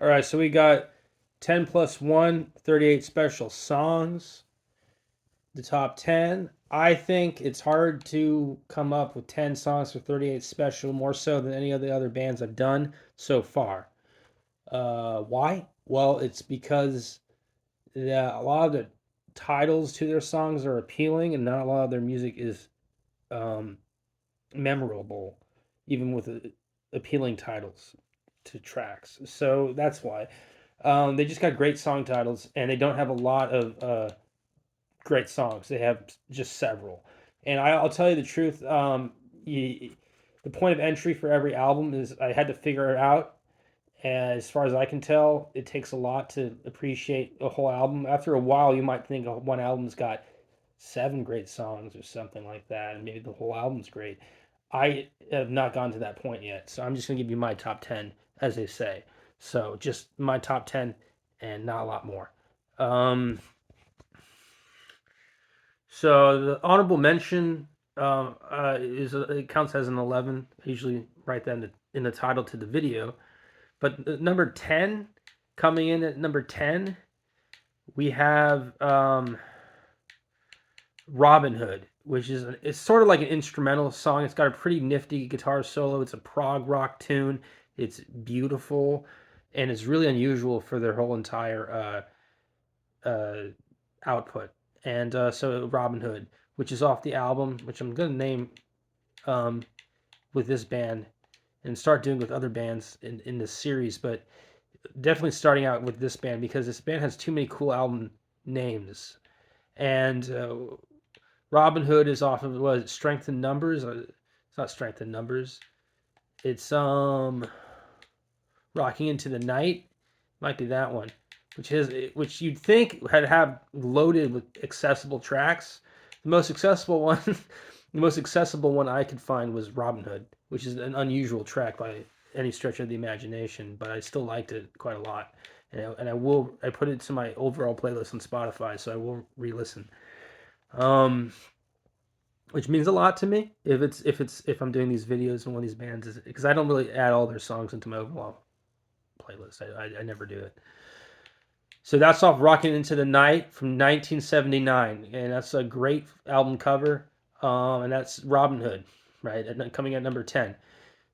All right, so we got 10 plus 1, 38 special songs. The top 10. I think it's hard to come up with 10 songs for 38 special, more so than any of the other bands I've done so far. Why? Well, it's because a lot of the titles to their songs are appealing, and not a lot of their music is um, memorable, even with appealing titles to tracks. So that's why. They just got great song titles, and they don't have a lot of great songs. They have just several. And I'll tell you the truth. The point of entry for every album is I had to figure it out. And as far as I can tell, it takes a lot to appreciate a whole album. After a while, you might think one album's got seven great songs or something like that, and maybe the whole album's great. I have not gotten to that point yet, so I'm just gonna give you my top 10, as they say. So just my top 10, and not a lot more. Um, so the honorable mention it counts as an 11. I usually write that in the title to the video. But number 10, coming in at number 10, we have Robin Hood, which is it's sort of like an instrumental song. It's got a pretty nifty guitar solo. It's a prog rock tune. It's beautiful, and it's really unusual for their whole entire output. And so Robin Hood, which is off the album, which I'm gonna name um, with this band and start doing with other bands in this series, but definitely starting out with this band because this band has too many cool album names. And Robin Hood is off of what Strength in Numbers. It's not Strength in Numbers. It's Rocking into the Night. Might be that one, which you'd think had have loaded with accessible tracks. The most accessible one, the most accessible one I could find was Robin Hood, which is an unusual track by any stretch of the imagination, but I still liked it quite a lot. I put it to my overall playlist on Spotify, so I will re-listen. Um, which means a lot to me if I'm doing these videos and one of these bands, because I don't really add all their songs into my overall playlist. I never do it. So that's off "Rocking Into the Night" from 1979, and that's a great album cover. And that's Robin Hood, right? Coming at number 10.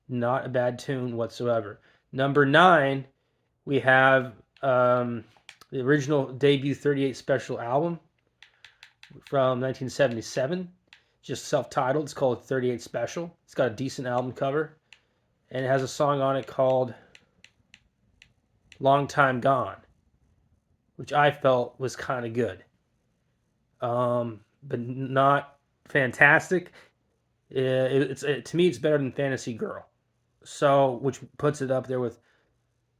Not a bad tune whatsoever. Number 9, we have the original debut 38 special album from 1977, just self-titled. It's called 38 Special. It's got a decent album cover, and it has a song on it called "Long Time Gone," which I felt was kind of good, but not fantastic. To me, it's better than "Fantasy Girl," so which puts it up there with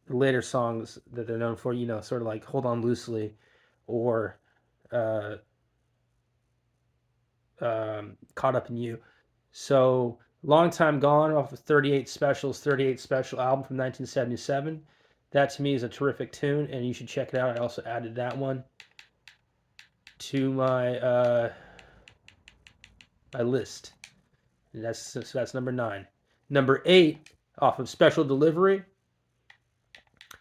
the later songs that they're known for. Sort of like "Hold On Loosely" or uh, "Caught Up in You." So "Long Time Gone" off of 38 Specials, 38 Special album from 1977. That to me is a terrific tune, and you should check it out. I also added that one to my list. And that's number 9. Number 8 off of Special Delivery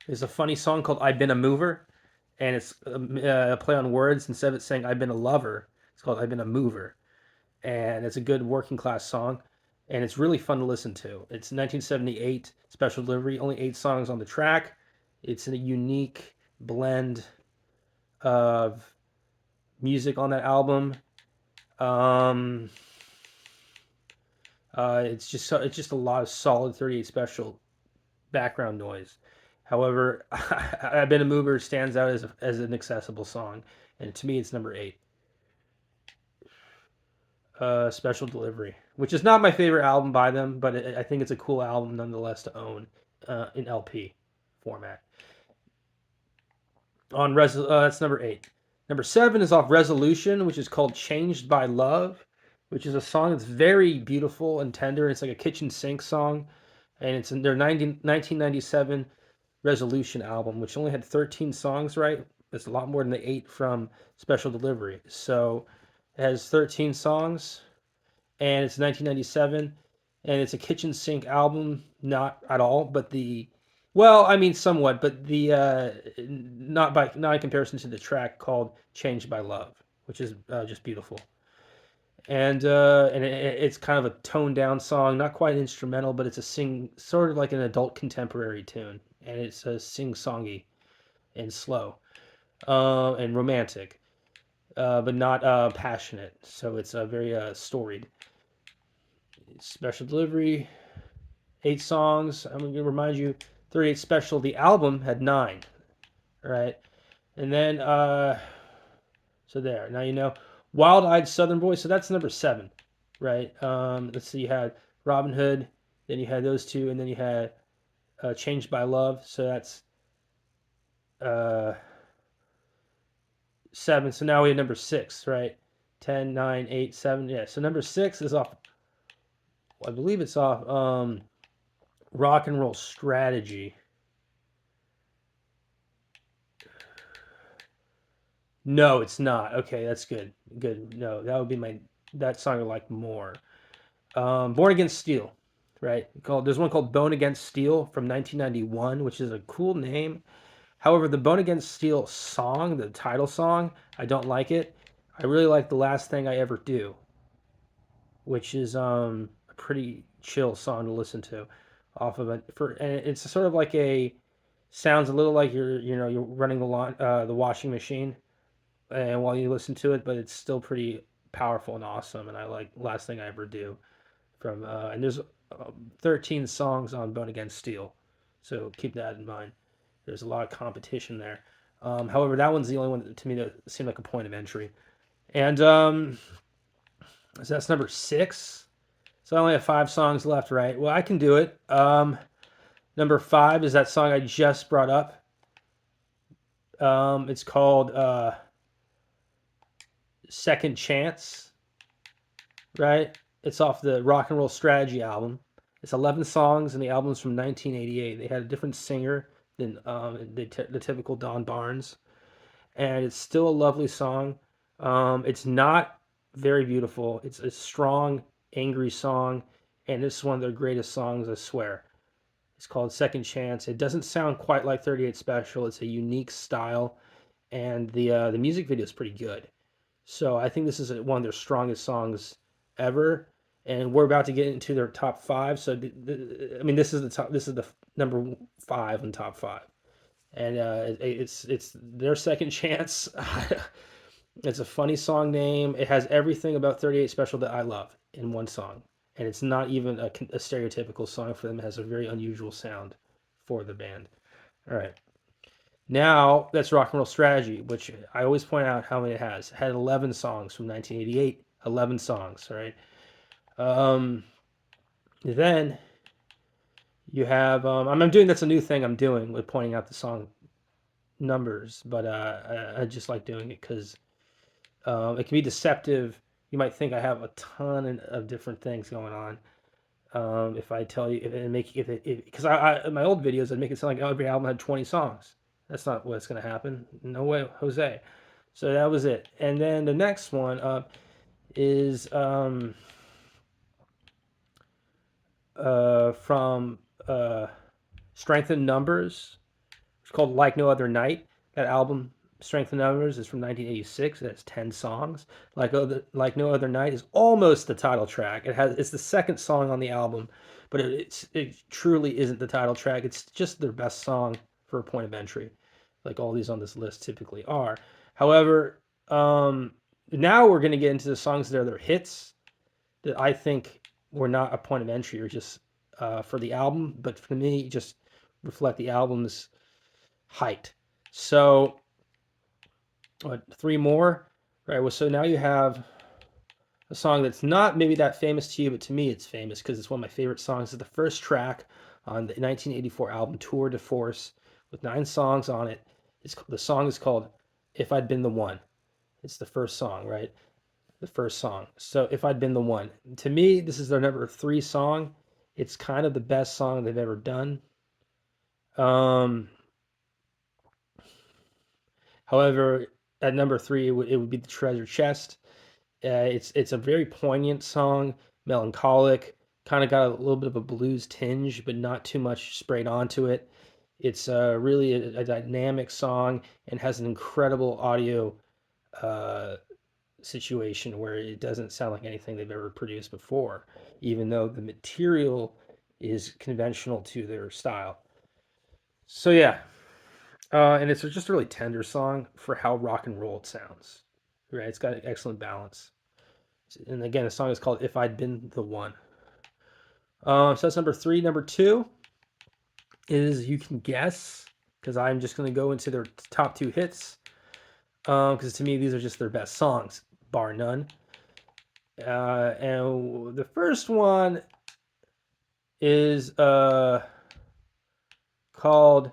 is a funny song called "I've Been a Mover," and it's a play on words. Instead of it saying "I've been a lover," it's called "I've Been a Mover," and it's a good working class song, and it's really fun to listen to. It's 1978 Special Delivery, only 8 songs on the track. It's a unique blend of music on that album. Um, it's just a lot of solid 38 Special background noise. However, "I've Been a Mover" stands out as an accessible song, and to me, it's number 8. Special Delivery, which is not my favorite album by them, but I think it's a cool album nonetheless to own in LP format. That's number 8. Number 7 is off Resolution, which is called "Changed by Love," which is a song that's very beautiful and tender. It's like a kitchen sink song, and it's in their 1997 Resolution album, which only had 13 songs, right? It's a lot more than the 8 from Special Delivery. So it has 13 songs, and it's 1997, and it's a kitchen sink album, not at all, but Well, I mean, somewhat, but the not in comparison to the track called "Changed by Love," which is just beautiful. And it's kind of a toned down song, not quite instrumental, but it's a sing sort of like an adult contemporary tune, and it's a sing songy and slow and romantic, but not passionate. So it's very storied. Special delivery, 8 songs. I'm gonna remind you, 38 special. The album had 9, right? And then so there. Now you know, Wild Eyed Southern Boy. So that's number 7, right? Let's see. You had Robin Hood, then you had those two, and then you had Changed by Love. So that's uh, 7. So now we have number 6, right? 10, 9, 8, 7. Yeah. So number 6 is off. I believe it's off Rock and Roll Strategy. No, it's not. Okay, that's good. Good. No, that would be that song I like more. Born Against Steel, right? There's one called Bone Against Steel from 1991, which is a cool name. However, the Bone Against Steel song, the title song, I don't like it. I really like The Last Thing I Ever Do, which is a pretty chill song to listen to off of it. And it's sort of like sounds a little like you're running the washing machine and while you listen to it, but it's still pretty powerful and awesome. And I like Last Thing I Ever Do from and there's 13 songs on Bone Against Steel, so keep that in mind. There's a lot of competition there. However, that one's the only one to me that seemed like a point of entry. And so that's number 6. So I only have 5 songs left, right? Well, I can do it. Number 5 is that song I just brought up. It's called Second Chance, right? It's off the Rock and Roll Strategy album. It's 11 songs, and the album's from 1988. They had a different singer than the typical Don Barnes, and it's still a lovely song. It's not very beautiful. It's a strong, angry song, and this is one of their greatest songs, I swear. It's called Second Chance. It doesn't sound quite like 38 Special. It's a unique style, and the music video is pretty good. So I think this is one of their strongest songs ever, and we're about to get into their top 5. So I mean, this is the top. This is the number 5 in top 5, and it's their Second Chance. It's a funny song name. It has everything about 38 Special that I love in one song, and it's not even a stereotypical song for them. It has a very unusual sound for the band. All right. Now that's Rock and Roll Strategy, which I always point out how many it has. It had 11 songs from 1988. 11 songs, right? Then you have I'm doing that's a new thing I'm doing with pointing out the song numbers, but I just like doing it because it can be deceptive. You might think I have a ton of different things going on. If I tell you, if it make if it because I in my old videos I'd make it sound like every album had 20 songs. That's not what's going to happen. No way, Jose. So that was it. And then the next one up is from Strength in Numbers. It's called Like No Other Night. That album, Strength in Numbers, is from 1986. It has 10 songs. Like No Other Night is almost the title track. It's the second song on the album, but it truly isn't the title track. It's just their best song for a point of entry, like all these on this list typically are. However, now we're going to get into the songs that are their hits that I think were not a point of entry or just for the album, but for me, just reflect the album's height. So, 3 more, right? Well, so now you have a song that's not maybe that famous to you, but to me it's famous because it's one of my favorite songs. It's the first track on the 1984 album Tour de Force with 9 songs on it. The song is called If I'd Been the One. It's the first song, right? The first song. So If I'd Been the One. To me, this is their number 3 song. It's kind of the best song they've ever done. However, at number 3, it would be The Treasure Chest. It's a very poignant song, melancholic, kind of got a little bit of a blues tinge, but not too much sprayed onto it. It's really a dynamic song and has an incredible audio uh, situation where it doesn't sound like anything they've ever produced before, even though the material is conventional to their style. So yeah, and it's just a really tender song for how rock and roll it sounds. Right, it's got an excellent balance. And again, the song is called "If I'd Been the One." So that's number three. Number two is "You Can Guess," because I'm just going to go into their top two hits. Because to me, these are just their best songs, bar none. And the first one is called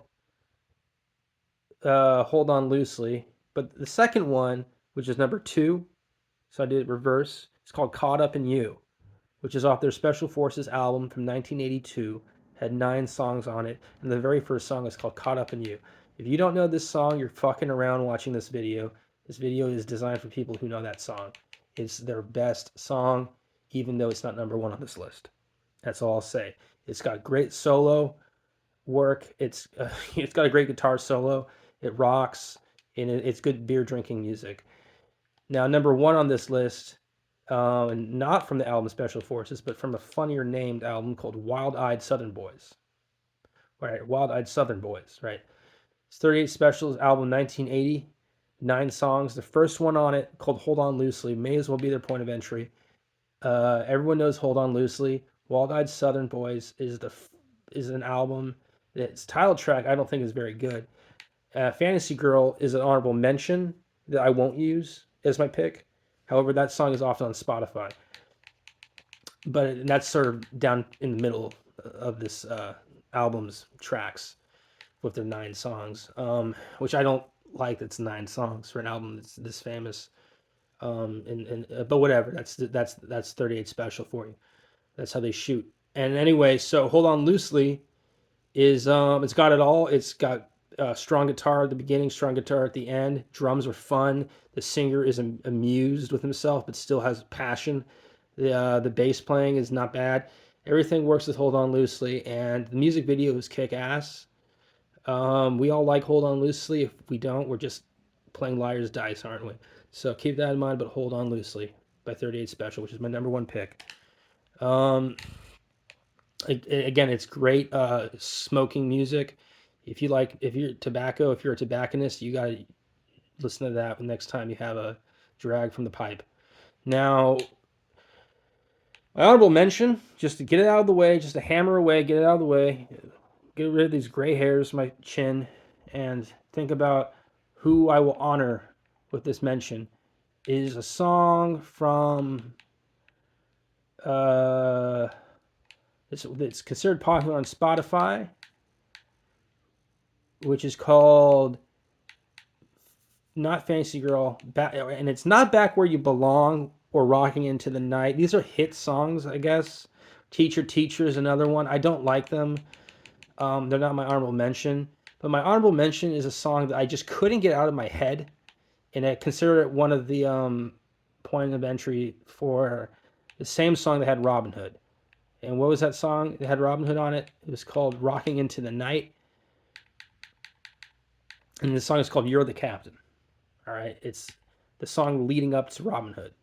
Hold On Loosely. But the second one, which is number two, so I did it reverse, it's called Caught Up in You, which is off their Special Forces album from 1982. Had 9 songs on it, and the very first song is called Caught Up in You. If you don't know this song, you're fucking around watching this video. This video is designed for people who know that song. It's their best song, even though it's not number one on this list. That's all I'll say. It's got great solo work. It's got a great guitar solo. It rocks, and it's good beer drinking music. Now, number one on this list, and not from the album Special Forces, but from a funnier named album called Wild Eyed Southern Boys. Right, Wild Eyed Southern Boys. Right, it's 38 Specials album, 1980, 9 songs. The first one on it, called Hold On Loosely, may as well be their point of entry. Everyone knows Hold On Loosely. Wild Eyed Southern Boys is an album. Its title track I don't think is very good. Fantasy Girl is an honorable mention that I won't use as my pick. However, that song is often on Spotify, but that's sort of down in the middle of this album's tracks with their 9 songs, which I don't like. That's 9 songs for an album that's this famous. But whatever. That's 38 Special for you. That's how they shoot. And anyway, so Hold On Loosely is it's got it all. It's got strong guitar at the beginning, strong guitar at the end. Drums are fun. The singer is amused with himself, but still has passion. The bass playing is not bad. Everything works with Hold On Loosely, and the music video is kick ass. We all like Hold On Loosely. If we don't, we're just playing liar's dice, aren't we? So keep that in mind. But Hold On Loosely by 38 Special, which is my number one pick. Again, it's great smoking music. If you're tobacco, if you're a tobacconist, you gotta listen to that next time you have a drag from the pipe. Now, my honorable mention, just to get it out of the way, just to hammer away, get it out of the way, get rid of these gray hairs, my chin, and think about who I will honor with this mention, is a song from uh, it's considered popular on Spotify, which is called not Fantasy Girl, and it's not Back Where You Belong or Rocking Into the Night. These are hit songs, I guess. Teacher Teacher is another one. I don't like them. They're not my honorable mention. But my honorable mention is a song that I just couldn't get out of my head, and I consider it one of the point of entry for the same song that had Robin Hood. And what was that song that had Robin Hood on it? It was called Rocking Into the Night. And the song is called You're the Captain. All right. It's the song leading up to Robin Hood.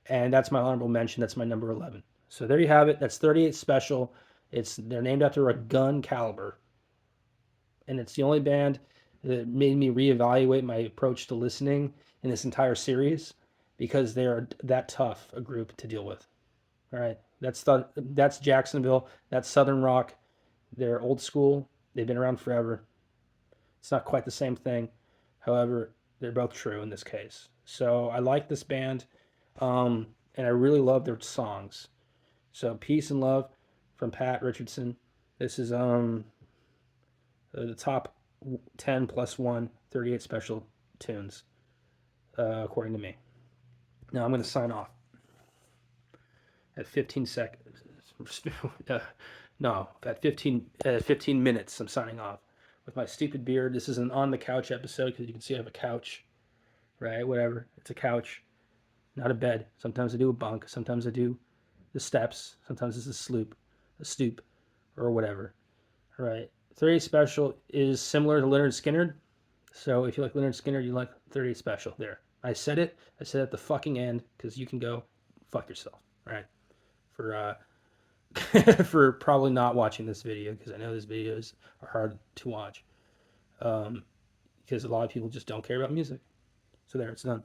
And that's my honorable mention. That's my number 11. So there you have it. That's 38 Special. They're named after a gun caliber. And it's the only band that made me reevaluate my approach to listening in this entire series because they are that tough a group to deal with. All right. That's Jacksonville. That's Southern rock. They're old school. They've been around forever. It's not quite the same thing. However, they're both true in this case. So I like this band, and I really love their songs. So Peace and Love from Pat Richardson. This is the top 10 plus 1, 38 special tunes, according to me. Now I'm going to sign off at 15 seconds. No, at 15 minutes, I'm signing off with my stupid beard. This is an on the couch episode because you can see I have a couch, right? Whatever. It's a couch, not a bed. Sometimes I do a bunk. Sometimes I do the steps. Sometimes it's a stoop, or whatever, right? 38 Special is similar to Leonard Skinner. So if you like Leonard Skinner, you like 38 Special. There. I said it. I said it at the fucking end because you can go fuck yourself. Right. For for probably not watching this video because I know these videos are hard to watch. Because a lot of people just don't care about music. So there, it's done.